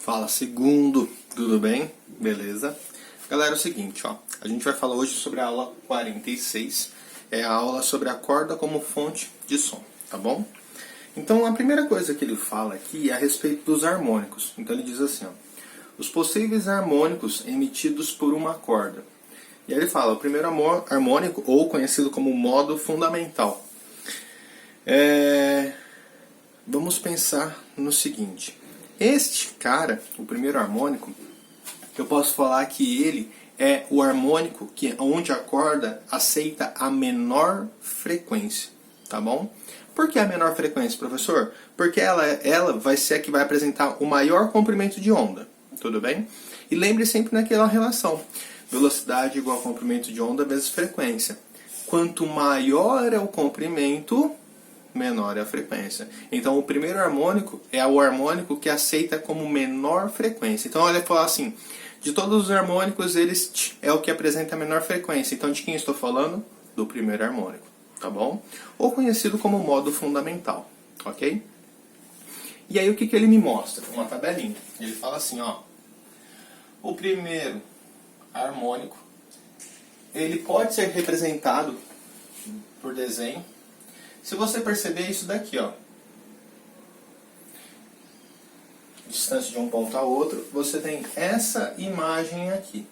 Fala segundo, tudo bem? Beleza? Galera, é o seguinte, ó, a gente vai falar hoje sobre a aula 46, é a aula sobre a corda como fonte de som, tá bom? Então a primeira coisa que ele fala aqui é a respeito dos harmônicos. Então ele diz assim, ó, os possíveis harmônicos emitidos por uma corda. E aí ele fala, o primeiro harmônico, ou conhecido como modo fundamental. Vamos pensar no seguinte. Este cara, o primeiro harmônico, eu posso falar que ele é o harmônico onde a corda aceita a menor frequência, tá bom? Por que a menor frequência, professor? Porque ela vai ser a que vai apresentar o maior comprimento de onda, tudo bem? E lembre sempre naquela relação, velocidade igual a comprimento de onda vezes frequência. Quanto maior é o comprimento, menor é a frequência. Então o primeiro harmônico é o harmônico que aceita como menor frequência. Então olha, falar assim, de todos os harmônicos, eles é o que apresenta a menor frequência. Então de quem estou falando? Do primeiro harmônico, tá bom? Ou conhecido como modo fundamental, ok? E aí o que ele me mostra? Uma tabelinha. Ele fala assim, ó, o primeiro harmônico, ele pode ser representado por desenho. Se você perceber isso daqui, ó, distância de um ponto a outro, você tem essa imagem aqui.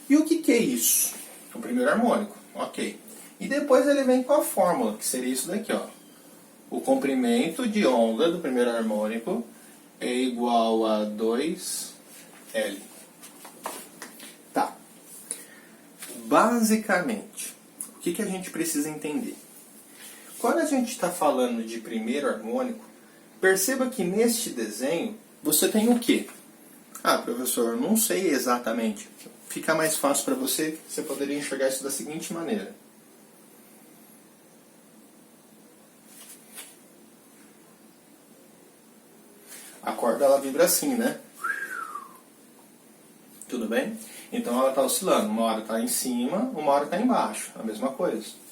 E o que é isso? O primeiro harmônico, ok. E depois ele vem com a fórmula, que seria isso daqui, ó. O comprimento de onda do primeiro harmônico é igual a 2L. Tá. Basicamente, o que a gente precisa entender? Quando a gente está falando de primeiro harmônico, perceba que neste desenho você tem o quê? Ah, professor, não sei exatamente. Fica mais fácil para você, você poderia enxergar isso da seguinte maneira. A corda ela vibra assim, né? Tudo bem? Então ela está oscilando. Uma hora está em cima, uma hora está embaixo. A mesma coisa.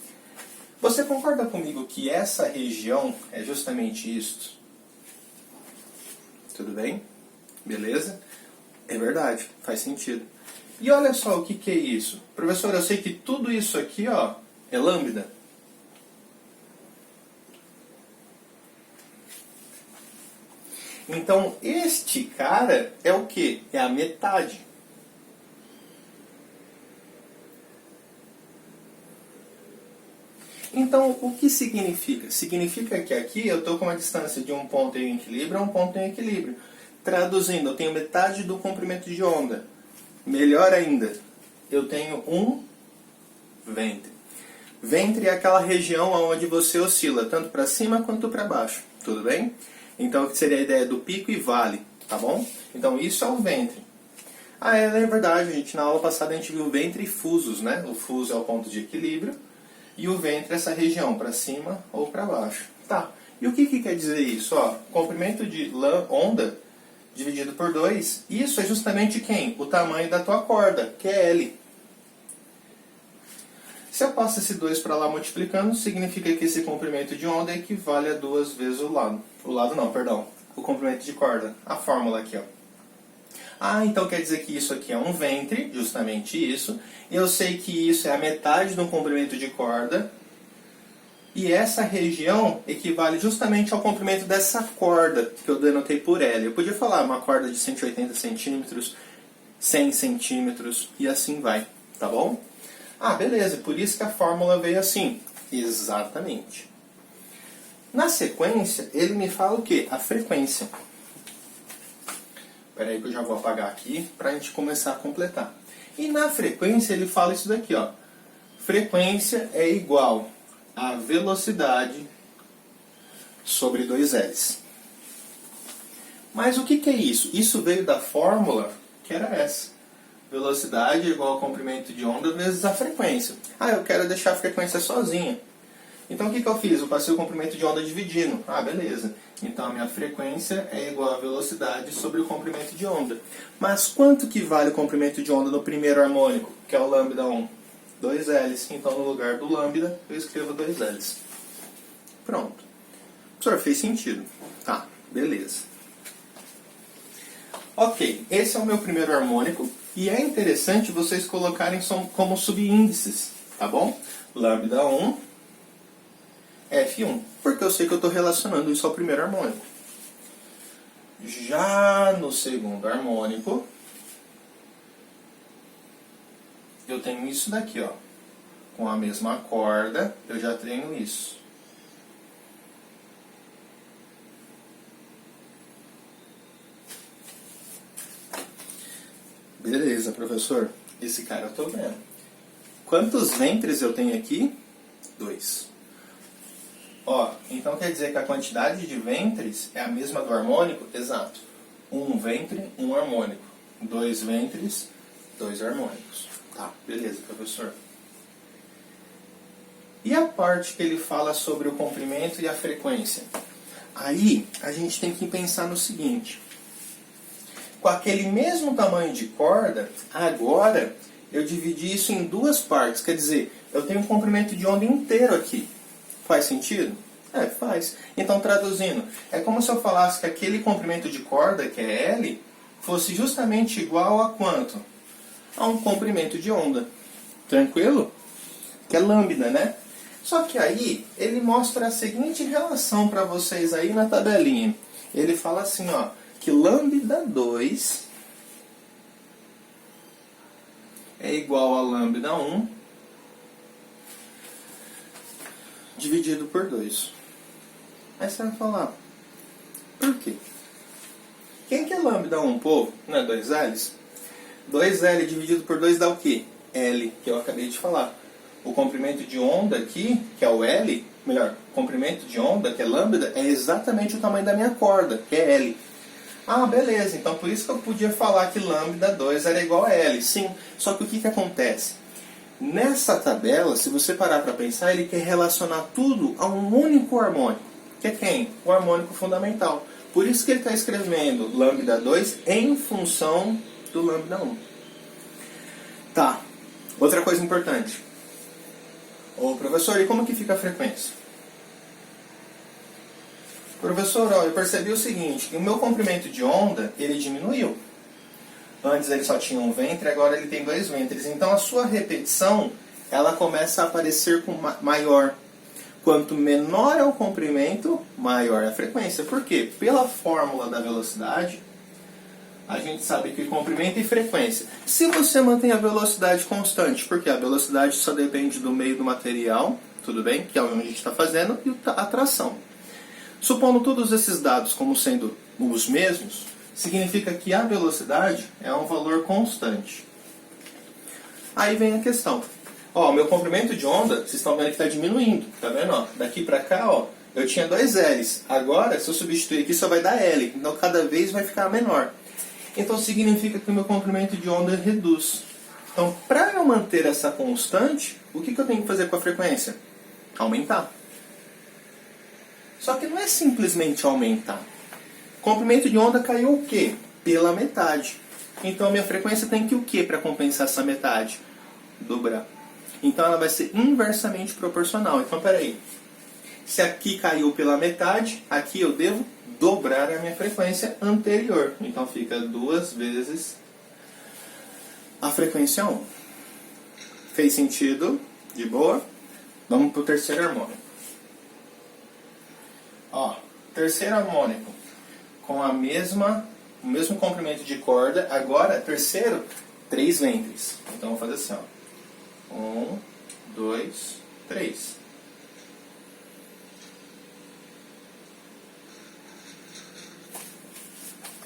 Você concorda comigo que essa região é justamente isto? Tudo bem? Beleza? É verdade, faz sentido. E olha só o que é isso. Professor, eu sei que tudo isso aqui, ó, é lambda. Então, este cara é o quê? É a metade. Então, o que significa? Significa que aqui eu estou com uma distância de um ponto em equilíbrio a um ponto em equilíbrio. Traduzindo, eu tenho metade do comprimento de onda. Melhor ainda, eu tenho um ventre. Ventre é aquela região onde você oscila, tanto para cima quanto para baixo. Tudo bem? Então, seria a ideia do pico e vale, tá bom? Então, isso é o ventre. Ah, é verdade, gente. Na aula passada a gente viu ventre e fusos, né? O fuso é o ponto de equilíbrio. E o ventre é essa região, para cima ou para baixo. Tá. E o que quer dizer isso? Ó, comprimento de onda dividido por 2. Isso é justamente quem? O tamanho da tua corda, que é L. Se eu passo esse 2 para lá multiplicando, significa que esse comprimento de onda equivale a 2 vezes o lado. O comprimento de corda. A fórmula aqui, ó. Ah, então quer dizer que isso aqui é um ventre, justamente isso. Eu sei que isso é a metade do comprimento de corda. E essa região equivale justamente ao comprimento dessa corda, que eu denotei por L. Eu podia falar uma corda de 180 centímetros, 100 centímetros, e assim vai, tá bom? Ah, beleza, por isso que a fórmula veio assim. Exatamente. Na sequência, ele me fala o quê? A frequência. Espera aí que eu já vou apagar aqui para a gente começar a completar. E na frequência ele fala isso daqui, ó. Frequência é igual a velocidade sobre 2Ls. Mas o que é isso? Isso veio da fórmula que era essa. Velocidade é igual ao comprimento de onda vezes a frequência. Ah, eu quero deixar a frequência sozinha. Então o que eu fiz? Eu passei o comprimento de onda dividindo. Ah, beleza. Então a minha frequência é igual a velocidade sobre o comprimento de onda. Mas quanto que vale o comprimento de onda no primeiro harmônico, que é o lambda 1? 2Ls. Então no lugar do lambda eu escrevo 2Ls. Pronto. Professor, fez sentido. Tá, beleza. Ok, esse é o meu primeiro harmônico e é interessante vocês colocarem como subíndices, tá bom? Lambda 1, F1, porque eu sei que eu estou relacionando isso ao primeiro harmônico. Já no segundo harmônico, eu tenho isso daqui, ó. Com a mesma corda, eu já tenho isso. Beleza, professor. Esse cara eu tô vendo. Quantos ventres eu tenho aqui? 2. Ó, então quer dizer que a quantidade de ventres é a mesma do harmônico? Exato. Um ventre, um harmônico. 2 ventres, 2 harmônicos. Tá, beleza, professor. E a parte que ele fala sobre o comprimento e a frequência? Aí a gente tem que pensar no seguinte. Com aquele mesmo tamanho de corda, agora eu dividi isso em duas partes. Quer dizer, eu tenho um comprimento de onda inteiro aqui. Faz sentido? É, faz. Então, traduzindo, é como se eu falasse que aquele comprimento de corda, que é L, fosse justamente igual a quanto? A um comprimento de onda. Tranquilo? Que é lambda, né? Só que aí, ele mostra a seguinte relação para vocês aí na tabelinha. Ele fala assim, ó, que lambda 2 é igual a lambda 1 dividido por 2. Aí você vai falar, por quê? Quem que é lambda 1, povo? Não é 2Ls? 2L dividido por 2 dá o quê? L, que eu acabei de falar. O comprimento de onda aqui, que é o L, melhor, comprimento de onda, que é lambda, é exatamente o tamanho da minha corda, que é L. Ah, beleza, então por isso que eu podia falar que lambda 2 era igual a L. Sim, só que o que acontece? Nessa tabela, se você parar para pensar, ele quer relacionar tudo a um único harmônico. Que é quem? O harmônico fundamental. Por isso que ele está escrevendo lambda 2 em função do lambda 1. Tá, outra coisa importante. Ô professor, e como que fica a frequência? Professor, ó, eu percebi o seguinte, que o meu comprimento de onda, ele diminuiu. Antes ele só tinha um ventre, agora ele tem 2 ventres. Então a sua repetição, ela começa a aparecer com maior. Quanto menor é o comprimento, maior é a frequência. Por quê? Pela fórmula da velocidade, a gente sabe que comprimento e frequência. Se você mantém a velocidade constante, porque a velocidade só depende do meio do material, tudo bem? Que é onde a gente está fazendo, e a tração. Supondo todos esses dados como sendo os mesmos, significa que a velocidade é um valor constante. Aí vem a questão. Ó, meu comprimento de onda, vocês estão vendo que está diminuindo. Tá vendo? Ó, daqui para cá, ó, eu tinha 2 L's. Agora, se eu substituir aqui, só vai dar L. Então, cada vez vai ficar menor. Então, significa que o meu comprimento de onda reduz. Então, para eu manter essa constante, o que eu tenho que fazer com a frequência? Aumentar. Só que não é simplesmente aumentar. O comprimento de onda caiu o quê? Pela metade. Então, a minha frequência tem que o quê para compensar essa metade? Dobrar. Então, ela vai ser inversamente proporcional. Então, peraí. Se aqui caiu pela metade, aqui eu devo dobrar a minha frequência anterior. Então, fica 2 vezes a frequência 1. Fez sentido? De boa? Vamos para o terceiro harmônico. Ó, terceiro harmônico. Com o mesmo comprimento de corda. Agora, terceiro, 3 ventres. Então, vou fazer assim, ó. 1, 2, 3.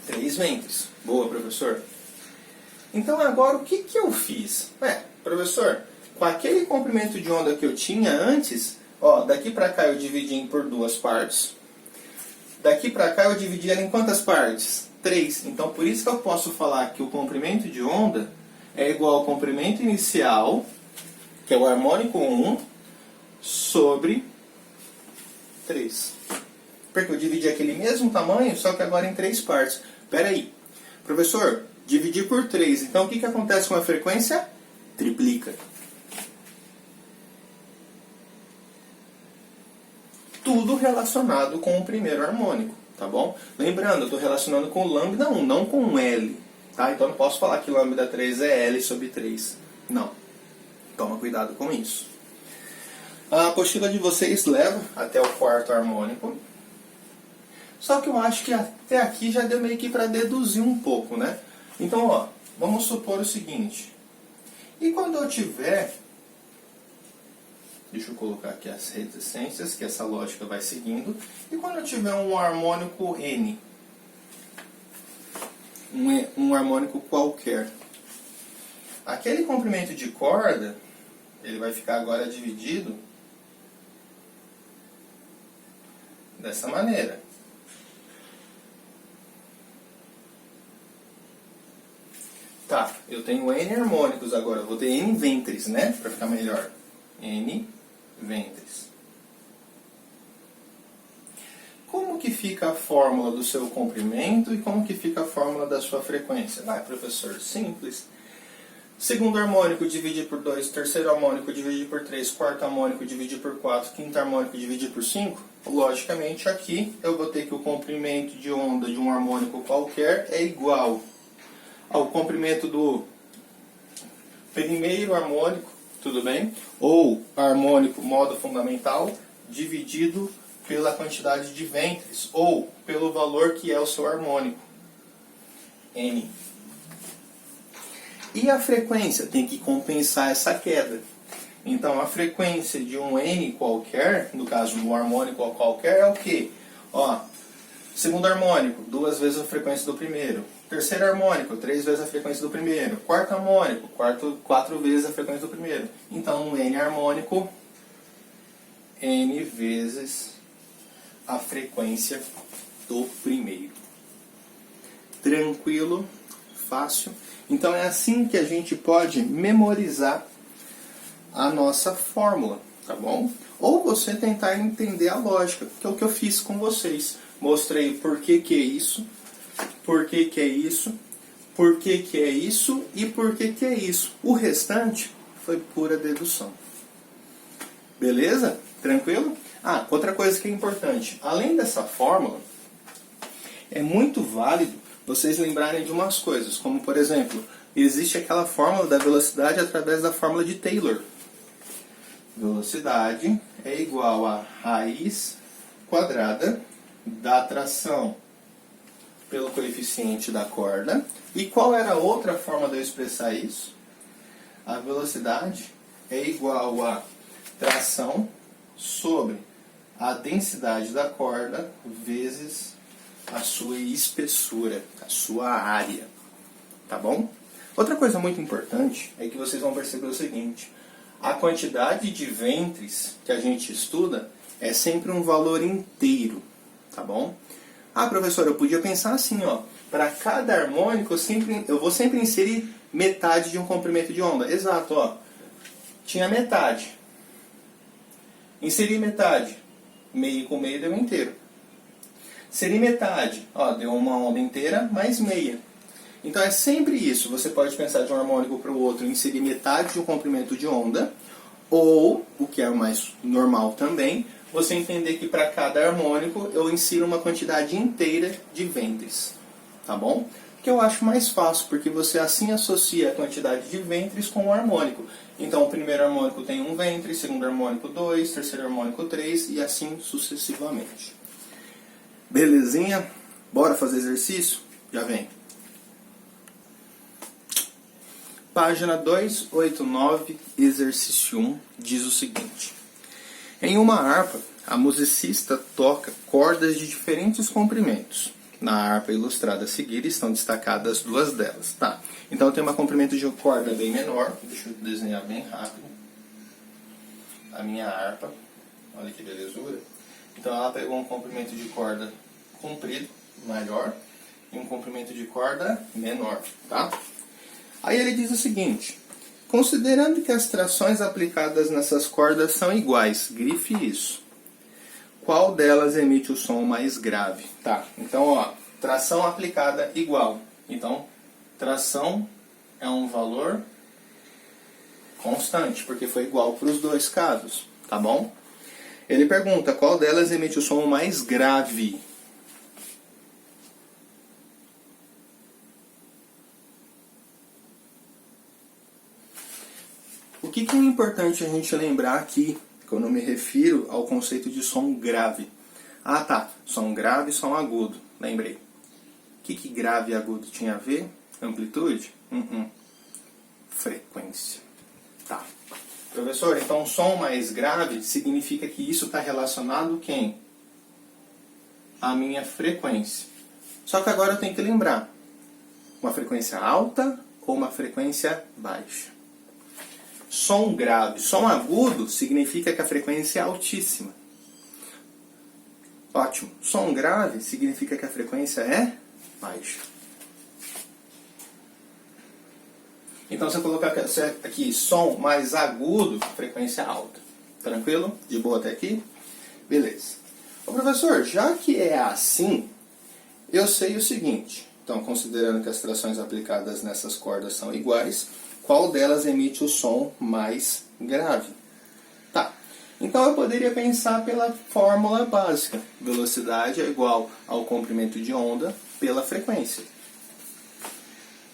Três ventres. Boa, professor. Então, agora, o que eu fiz? Professor, com aquele comprimento de onda que eu tinha antes, ó, daqui para cá eu dividi por 2 partes. Daqui para cá eu dividi ela em quantas partes? 3. Então, por isso que eu posso falar que o comprimento de onda é igual ao comprimento inicial, que é o harmônico 1, sobre 3. Porque eu dividi aquele mesmo tamanho, só que agora em 3 partes. Espera aí. Professor, dividir por 3. Então, o que acontece com a frequência? Triplica. Tudo relacionado com o primeiro harmônico. tá bom? Lembrando, eu estou relacionando com lambda 1, não com L, tá? Então não posso falar que lambda 3 é L sobre 3. Não. Toma cuidado com isso. A apostila de vocês leva até o quarto harmônico. Só que eu acho que até aqui já deu meio que para deduzir um pouco, né? Então, ó, vamos supor o seguinte. E quando eu tiver... Deixa eu colocar aqui as reticências, que essa lógica vai seguindo. E quando eu tiver um harmônico N, um harmônico qualquer, aquele comprimento de corda, ele vai ficar agora dividido dessa maneira. Tá, eu tenho N harmônicos agora, eu vou ter N ventres, né? Para ficar melhor. N ventres. Como que fica a fórmula do seu comprimento e como que fica a fórmula da sua frequência? Vai, professor, simples. Segundo harmônico divide por 2, terceiro harmônico divide por 3, quarto harmônico divide por 4, quinto harmônico divide por 5. Logicamente aqui eu vou ter que o comprimento de onda de um harmônico qualquer é igual ao comprimento do primeiro harmônico, tudo bem? Ou harmônico modo fundamental dividido pela quantidade de ventres, ou pelo valor que é o seu harmônico, N. E a frequência tem que compensar essa queda. Então a frequência de um N qualquer, no caso um harmônico qualquer, é o quê? Ó, segundo harmônico, 2 vezes a frequência do primeiro. Terceiro harmônico, 3 vezes a frequência do primeiro. Quarto harmônico, 4 vezes a frequência do primeiro. Então um N harmônico, N vezes a frequência do primeiro. Tranquilo, fácil. Então é assim que a gente pode memorizar a nossa fórmula, tá bom? Ou você tentar entender a lógica, que é o que eu fiz com vocês. Mostrei por que que é isso, por que que é isso, por que que é isso e por que que é isso. O restante foi pura dedução. Beleza? Tranquilo? Ah, outra coisa que é importante. Além dessa fórmula, é muito válido vocês lembrarem de umas coisas, como por exemplo, existe aquela fórmula da velocidade através da fórmula de Taylor. Velocidade é igual a raiz quadrada da tração pelo coeficiente da corda. E qual era a outra forma de eu expressar isso? A velocidade é igual a tração sobre a densidade da corda vezes a sua espessura, a sua área. Tá bom? Outra coisa muito importante é que vocês vão perceber o seguinte: a quantidade de ventres que a gente estuda é sempre um valor inteiro, tá bom? Ah, professor, eu podia pensar assim, ó, para cada harmônico eu vou sempre inserir metade de um comprimento de onda. Exato, ó. Tinha metade. Inseri metade. Meio com meio deu inteiro. Inseri metade. Ó, deu uma onda inteira mais meia. Então é sempre isso. Você pode pensar de um harmônico para o outro, inserir metade de um comprimento de onda. Ou, o que é o mais normal também, você entender que para cada harmônico eu insiro uma quantidade inteira de ventres. Tá bom? Que eu acho mais fácil, porque você assim associa a quantidade de ventres com o harmônico. Então o primeiro harmônico tem um ventre, segundo harmônico 2, terceiro harmônico 3 e assim sucessivamente. Belezinha? Bora fazer exercício? Já vem. Página 289, exercício 1, diz o seguinte: em uma harpa, a musicista toca cordas de diferentes comprimentos. Na harpa ilustrada a seguir estão destacadas 2 delas. Tá. Então eu tenho um comprimento de corda bem menor. Deixa eu desenhar bem rápido a minha harpa. Olha que belezura. Então ela pegou um comprimento de corda comprido, maior, e um comprimento de corda menor. Tá? Aí ele diz o seguinte: considerando que as trações aplicadas nessas cordas são iguais, grife isso. Qual delas emite o som mais grave? Tá, então ó, tração aplicada igual. Então, tração é um valor constante, porque foi igual para os 2 casos, tá bom? Ele pergunta qual delas emite o som mais grave. que é importante a gente lembrar aqui, quando eu me refiro ao conceito de som grave? Ah tá, som grave e som agudo, lembrei. O que grave e agudo tinha a ver? Amplitude? Frequência. Tá. Professor, então som mais grave significa que isso está relacionado quem? A minha frequência. Só que agora eu tenho que lembrar, uma frequência alta ou uma frequência baixa? Som grave, som agudo significa que a frequência é altíssima. Ótimo. Som grave significa que a frequência é baixa. Então, se eu colocar aqui som mais agudo, frequência alta. Tranquilo? De boa até aqui? Beleza. Ô, professor, já que é assim, eu sei o seguinte. Então, considerando que as trações aplicadas nessas cordas são iguais, qual delas emite o som mais grave? Tá. Então, eu poderia pensar pela fórmula básica. Velocidade é igual ao comprimento de onda pela frequência.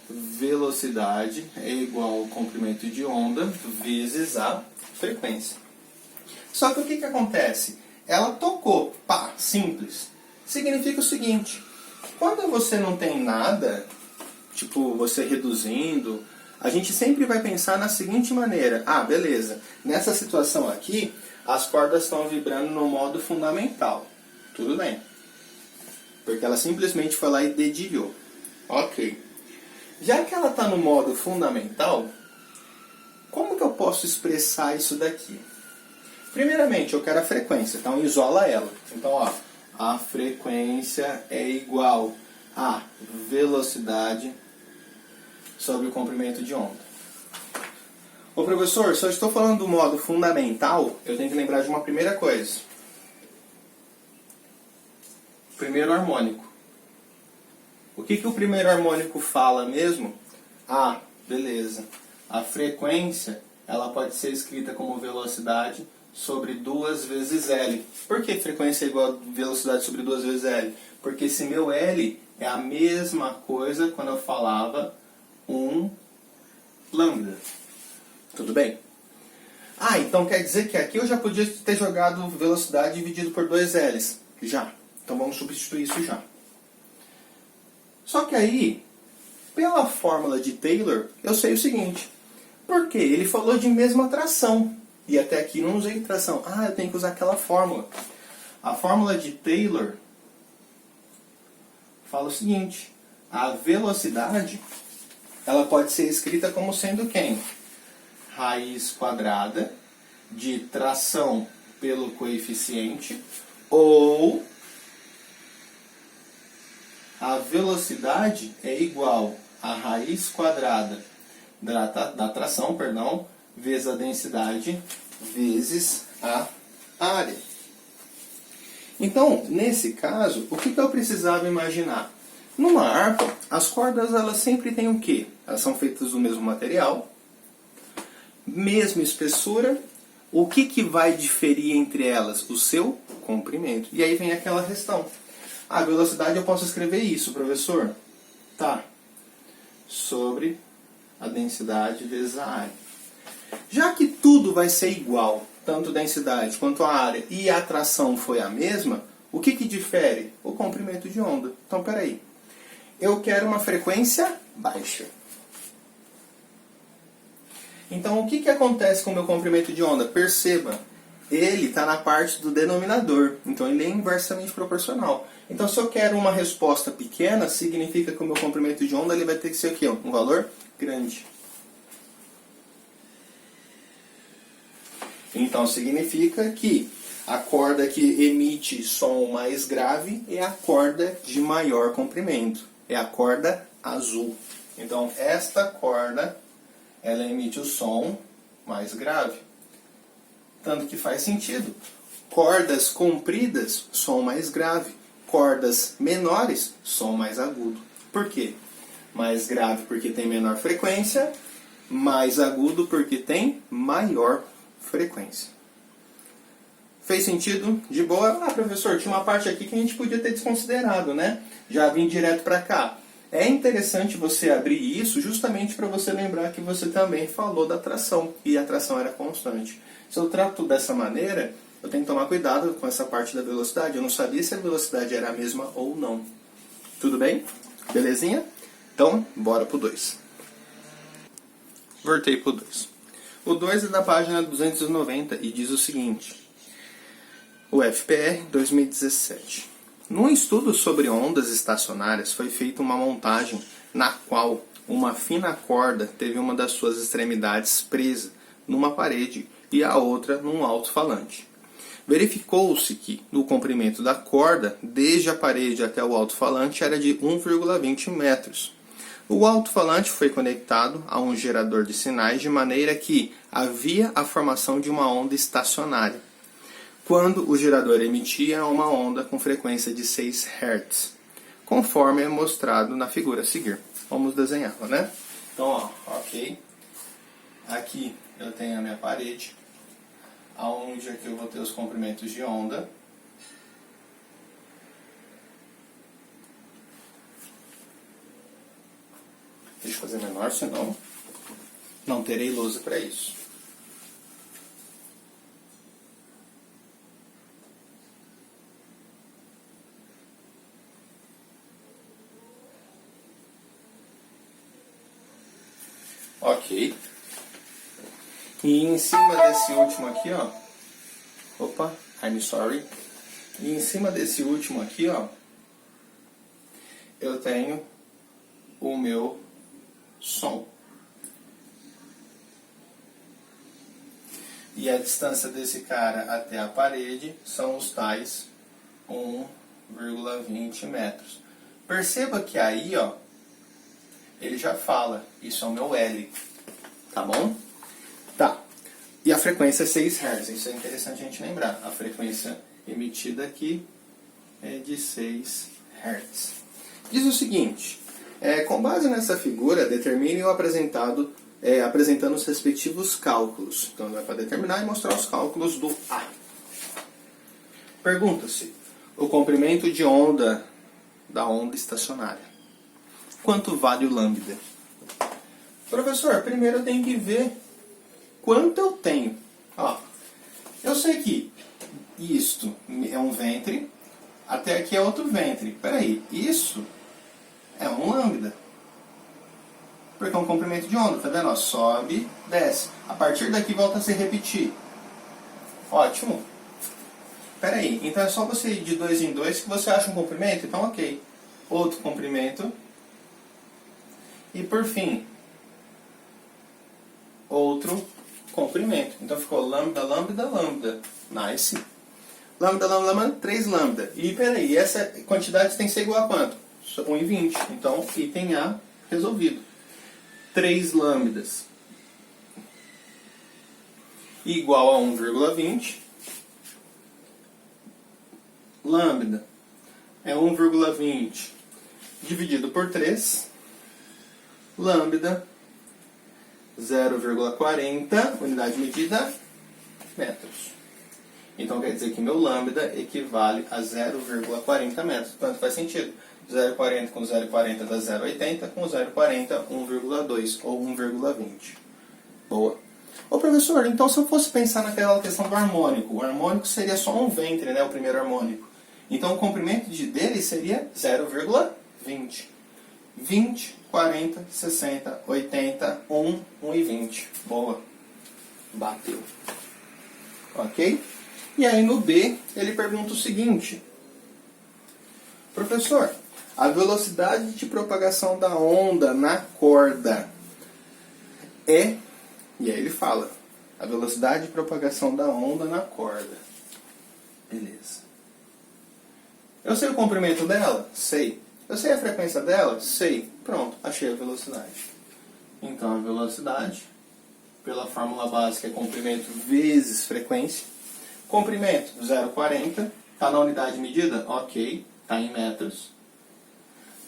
Velocidade é igual ao comprimento de onda vezes a frequência. Só que o que acontece? Ela tocou, pá, simples. Significa o seguinte, quando você não tem nada, tipo você reduzindo, a gente sempre vai pensar na seguinte maneira. Ah, beleza, nessa situação aqui, as cordas estão vibrando no modo fundamental. Tudo bem. Porque ela simplesmente foi lá e dedilhou. Ok. Já que ela está no modo fundamental, como que eu posso expressar isso daqui? Primeiramente, eu quero a frequência, então isola ela. Então, ó, a frequência é igual a velocidade sobre o comprimento de onda. Ô professor, se eu estou falando do modo fundamental, eu tenho que lembrar de uma primeira coisa. Primeiro harmônico. O que o primeiro harmônico fala mesmo? Ah, beleza. A frequência, ela pode ser escrita como velocidade sobre 2 vezes L. Por que frequência é igual a velocidade sobre 2 vezes L? Porque esse meu L é a mesma coisa quando eu falava 1 lambda. Tudo bem? Ah, então quer dizer que aqui eu já podia ter jogado velocidade dividido por 2 L's. Já. Então vamos substituir isso já. Só que aí, pela fórmula de Taylor, eu sei o seguinte. Por quê? Ele falou de mesma tração. E até aqui não usei tração. Ah, eu tenho que usar aquela fórmula. A fórmula de Taylor fala o seguinte. A velocidade, ela pode ser escrita como sendo quem? Raiz quadrada de tração pelo coeficiente ou a velocidade é igual a raiz quadrada da tração, vezes a densidade, vezes a área. Então, nesse caso, o que eu precisava imaginar? Numa harpa, as cordas elas sempre têm o quê? Elas são feitas do mesmo material, mesma espessura. O que vai diferir entre elas? O seu comprimento. E aí vem aquela questão. A velocidade eu posso escrever isso, professor? Tá. Sobre a densidade vezes a área. Já que tudo vai ser igual, tanto densidade quanto a área, e a tração foi a mesma, o que difere? O comprimento de onda. Então, peraí. Eu quero uma frequência baixa. Então, o que acontece com o meu comprimento de onda? Perceba, ele está na parte do denominador. Então, ele é inversamente proporcional. Então, se eu quero uma resposta pequena, significa que o meu comprimento de onda ele vai ter que ser o quê? Um valor grande. Então, significa que a corda que emite som mais grave é a corda de maior comprimento. É a corda azul. Então, esta corda, ela emite o som mais grave. Tanto que faz sentido. Cordas compridas, som mais grave. Cordas menores, som mais agudo. Por quê? Mais grave porque tem menor frequência, mais agudo porque tem maior frequência. Fez sentido? De boa? Ah, professor, tinha uma parte aqui que a gente podia ter desconsiderado, né? Já vim direto para cá. É interessante você abrir isso justamente para você lembrar que você também falou da tração, e a tração era constante. Se eu trato dessa maneira, eu tenho que tomar cuidado com essa parte da velocidade. Eu não sabia se a velocidade era a mesma ou não. Tudo bem? Belezinha? Então, bora pro 2. Voltei pro 2. O 2 é da página 290 e diz o seguinte: o FPR 2017. Num estudo sobre ondas estacionárias, foi feita uma montagem na qual uma fina corda teve uma das suas extremidades presa numa parede e a outra num alto-falante. Verificou-se que o comprimento da corda, desde a parede até o alto-falante, era de 1,20 metros. O alto-falante foi conectado a um gerador de sinais de maneira que havia a formação de uma onda estacionária, quando o gerador emitia uma onda com frequência de 6 Hz, conforme é mostrado na figura a seguir. Vamos desenhá-la, né? Então, ó, ok. Aqui eu tenho a minha parede, aonde aqui eu vou ter os comprimentos de onda. Deixa eu fazer menor, senão não terei lousa para isso. Ok. E em cima desse último aqui, ó. Opa, I'm sorry. E em cima desse último aqui, ó, eu tenho o meu som. E a distância desse cara até a parede são os tais 1,20 metros. Perceba que aí, ó, ele já fala, isso é o meu L, tá bom? Tá. E a frequência é 6 Hz, isso é interessante a gente lembrar. A frequência emitida aqui é de 6 Hz. Diz o seguinte: com base nessa figura, determine o apresentando os respectivos cálculos. Então, vai para determinar e mostrar os cálculos do A. Pergunta-se: o comprimento de onda da onda estacionária. Quanto vale o lambda? Professor, primeiro eu tenho que ver quanto eu tenho. Ó, eu sei que isto é um ventre, até aqui é outro ventre. Peraí, isso é um lambda. Porque é um comprimento de onda, tá vendo? Ó, sobe, desce. A partir daqui volta a se repetir. Ótimo. Peraí, então é só você ir de 2 em 2 que você acha um comprimento? Então ok. Outro comprimento. E por fim, outro comprimento. Então ficou lambda, lambda, lambda. Nice. Lambda, lambda, lambda, 3 lambda. E peraí, essa quantidade tem que ser igual a quanto? 1,20. Então, item A resolvido. 3 lambdas igual a 1,20. Lambda é 1,20 dividido por 3. Lambda 0,40 unidade medida metros. Então quer dizer que meu lambda equivale a 0,40 metros. Portanto, faz sentido. 0,40 com 0,40 dá 0,80, com 0,40 1,2 ou 1,20. Boa. Ô professor, então se eu fosse pensar naquela questão do harmônico, o harmônico seria só um ventre, né, o primeiro harmônico. Então o comprimento dele seria 0,20. 20, 40, 60, 80, 1, 1,20. Boa. Bateu. Ok? E aí no B, ele pergunta o seguinte: professor, a velocidade de propagação da onda na corda é... E aí ele fala, a velocidade de propagação da onda na corda. Beleza. Eu sei o comprimento dela? Sei. Eu sei a frequência dela? Sei. Pronto, achei a velocidade. Então a velocidade, pela fórmula básica, é comprimento vezes frequência. Comprimento, 0,40. Está na unidade medida? Ok. Está em metros.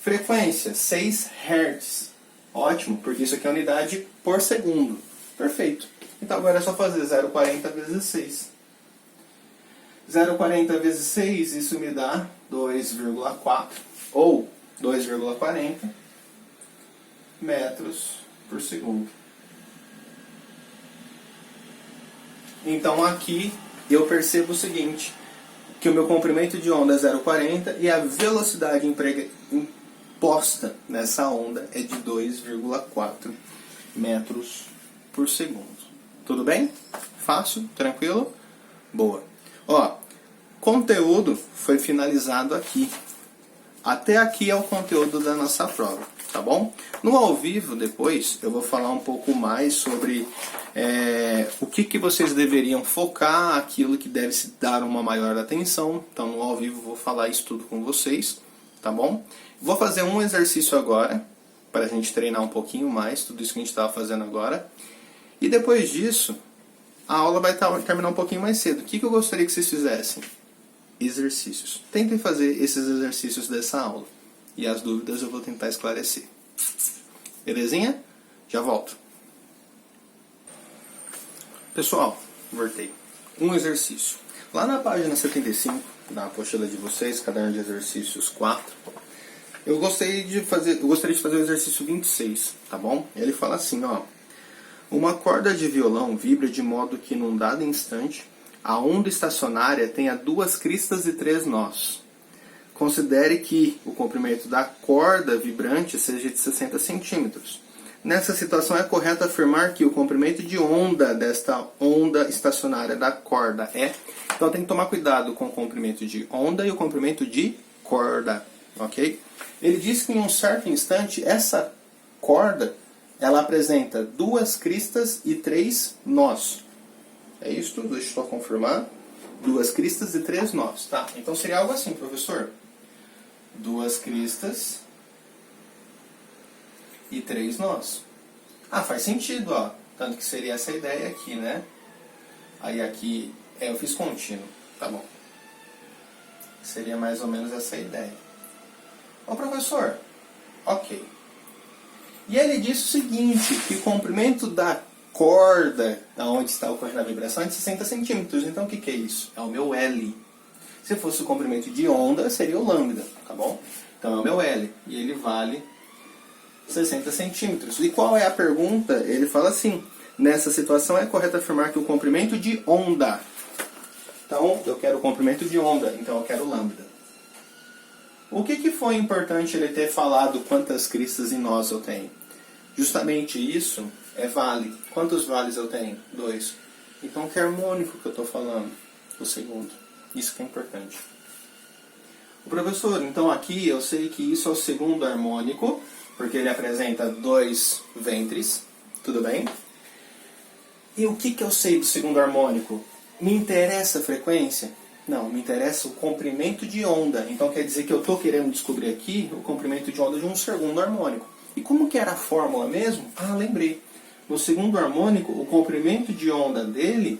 Frequência, 6 Hz. Ótimo, porque isso aqui é unidade por segundo. Perfeito. Então agora é só fazer 0,40 vezes 6. 0,40 vezes 6, isso me dá 2,4. Ou 2,40 metros por segundo. Então aqui eu percebo o seguinte, que o meu comprimento de onda é 0,40 e a velocidade imposta nessa onda é de 2,4 metros por segundo. Tudo bem? Fácil? Tranquilo? Boa. Ó, conteúdo foi finalizado aqui. Até aqui é o conteúdo da nossa prova, tá bom? No ao vivo, depois, eu vou falar um pouco mais sobre o que vocês deveriam focar, aquilo que deve se dar uma maior atenção. Então, no ao vivo, eu vou falar isso tudo com vocês, tá bom? Vou fazer um exercício agora, para a gente treinar um pouquinho mais, tudo isso que a gente estava fazendo agora. E depois disso, a aula vai terminar um pouquinho mais cedo. O que eu gostaria que vocês fizessem? Exercícios. Tentem fazer esses exercícios dessa aula. E as dúvidas eu vou tentar esclarecer. Belezinha? Já volto. Pessoal, voltei. Um exercício. Lá na página 75, na apostila de vocês, caderno de exercícios 4, eu gostaria de fazer o exercício 26, tá bom? Ele fala assim, ó. Uma corda de violão vibra de modo que num dado instante a onda estacionária tenha 2 cristas e 3 nós. Considere que o comprimento da corda vibrante seja de 60 centímetros. Nessa situação é correto afirmar que o comprimento de onda desta onda estacionária da corda é... Então tem que tomar cuidado com o comprimento de onda e o comprimento de corda, ok? Ele diz que em um certo instante essa corda ela apresenta 2 cristas e 3 nós. É isso? Deixa eu só confirmar. 2 cristas e 3 nós, tá? Então seria algo assim, professor. 2 cristas e 3 nós. Ah, faz sentido, ó. Tanto que seria essa ideia aqui, né? Aí aqui, eu fiz contínuo, tá bom. Seria mais ou menos essa ideia. Ô, professor, ok. E ele disse o seguinte, que o comprimento da corda, onde está ocorrendo a vibração, é de 60 centímetros. Então o que é isso? É o meu L. Se fosse o comprimento de onda, seria o lambda, tá bom? Então é o meu L, e ele vale 60 centímetros. E qual é a pergunta? Ele fala assim, nessa situação é correto afirmar que o comprimento de onda... Então, eu quero o comprimento de onda, então eu quero lambda. O que foi importante ele ter falado quantas cristas e nós eu tenho? Justamente isso é vale. Quantos vales eu tenho? 2. Então, que harmônico que eu estou falando? O segundo. Isso que é importante. O professor, então aqui eu sei que isso é o segundo harmônico, porque ele apresenta 2 ventres, tudo bem? E o que eu sei do segundo harmônico? Me interessa a frequência? Não, me interessa o comprimento de onda. Então quer dizer que eu estou querendo descobrir aqui o comprimento de onda de um segundo harmônico. E como que era a fórmula mesmo? Ah, lembrei. No segundo harmônico, o comprimento de onda dele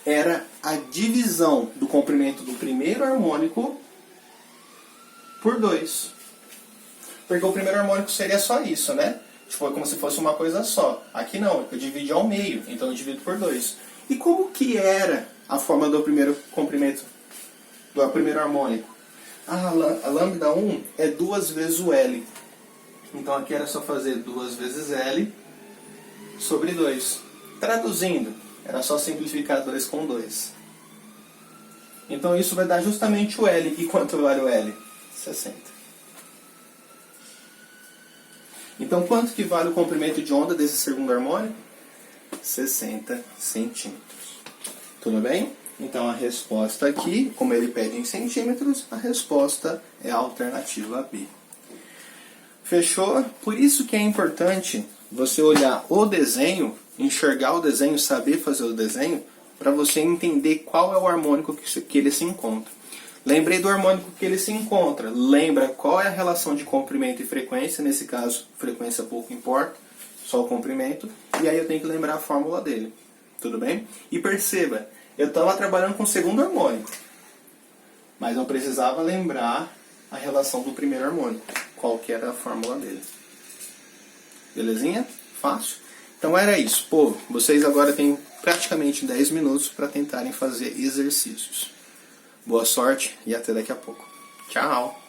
era a divisão do comprimento do primeiro harmônico por 2. Porque o primeiro harmônico seria só isso, né? Tipo, é como se fosse uma coisa só. Aqui não, eu dividi ao meio, então eu divido por 2. E como que era a forma do primeiro comprimento, do primeiro harmônico? A lambda 1 é 2 vezes o L. Então aqui era só fazer 2 vezes L sobre 2. Traduzindo, era só simplificar 2 com 2. Então isso vai dar justamente o L. E quanto vale o L? 60. Então quanto que vale o comprimento de onda desse segundo harmônico? 60 centímetros. Tudo bem? Então a resposta aqui, como ele pede em centímetros, a resposta é a alternativa B. Fechou? Por isso que é importante você olhar o desenho, enxergar o desenho, saber fazer o desenho, para você entender qual é o harmônico que ele se encontra. Lembrei do harmônico que ele se encontra. Lembra qual é a relação de comprimento e frequência. Nesse caso, frequência pouco importa, só o comprimento. E aí eu tenho que lembrar a fórmula dele. Tudo bem? E perceba, eu estava trabalhando com o segundo harmônico, mas eu precisava lembrar a relação do primeiro harmônico. Qual que era a fórmula dele. Belezinha? Fácil? Então era isso. Povo, vocês agora têm praticamente 10 minutos para tentarem fazer exercícios. Boa sorte e até daqui a pouco. Tchau!